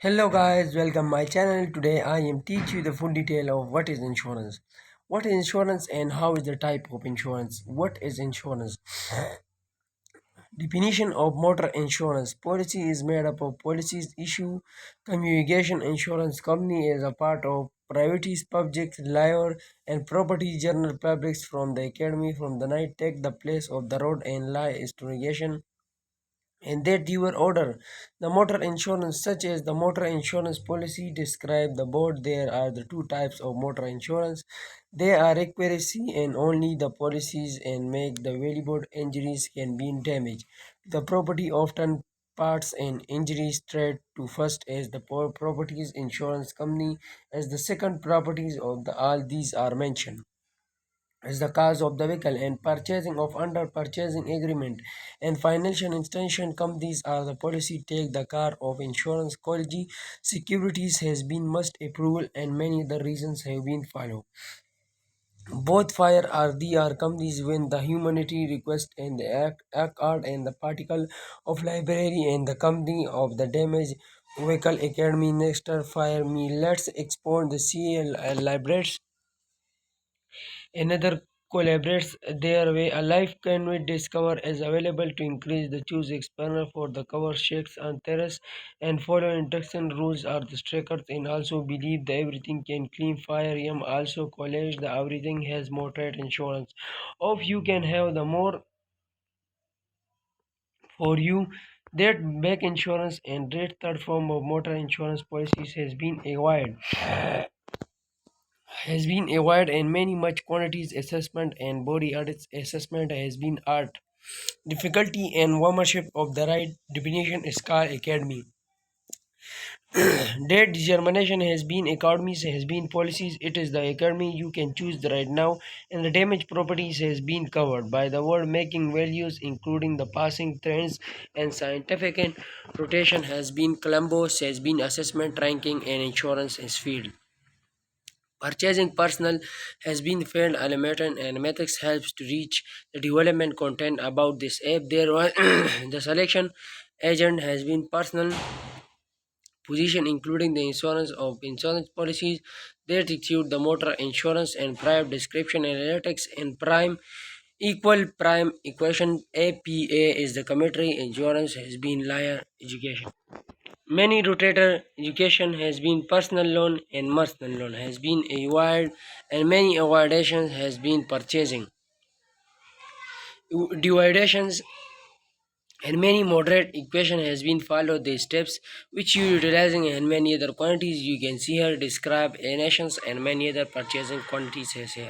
Hello guys, welcome my channel. Today I am teach you the full detail of what is insurance. What is insurance and how is the type of insurance? What is insurance? Definition of motor insurance. Policy is made up of policies issue. Communication insurance company is a part of priorities public liar and property general publics from the academy from the night take the place of the road and lie is to negation in that your order. The motor insurance, such as the motor insurance policy, describe the board. There are the two types of motor insurance. They are accuracy and only the policies and make the valuable injuries can be damaged. The property often parts and injuries trade to first as the properties insurance company as the second properties of the all these are mentioned is the cause of the vehicle and purchasing of under purchasing agreement and financial institution companies are the policy take the car of insurance quality securities has been must approval and many other reasons have been followed. Both fire are the are companies when the humanity request and the act art and the particle of library and the company of the damage vehicle academy next fire me let's export the CL libraries. Another collaborates their way. A life can we discover is available to increase the choose expander for the cover shakes and terrace and follow induction rules are the strikers and also believe that everything can clean fire also college the everything has moderate insurance. Of you can have the more for you that back insurance and rate third form of motor insurance policies has been avoided in many much quantities assessment and body audits assessment has been art difficulty and ownership of the right definition is called academy. Date determination has been academies has been policies it is the academy you can choose the right now and the damaged properties has been covered by the world making values including the passing trends and scientific and rotation has been Columbus has been assessment ranking and insurance is field. Purchasing personnel has been failed animation and methods helps to reach the development content about this app. There was the selection agent has been personal position including the insurance of insurance policies that include the motor insurance and prime description analytics and prime equal prime equation APA is the commentary insurance has been liar education. Many rotator education has been personal loan and personal loan has been acquired and many avoidations has been purchasing. Dividations and many moderate equation has been followed the steps which you utilizing and many other quantities you can see here describe nations and many other purchasing quantities is here.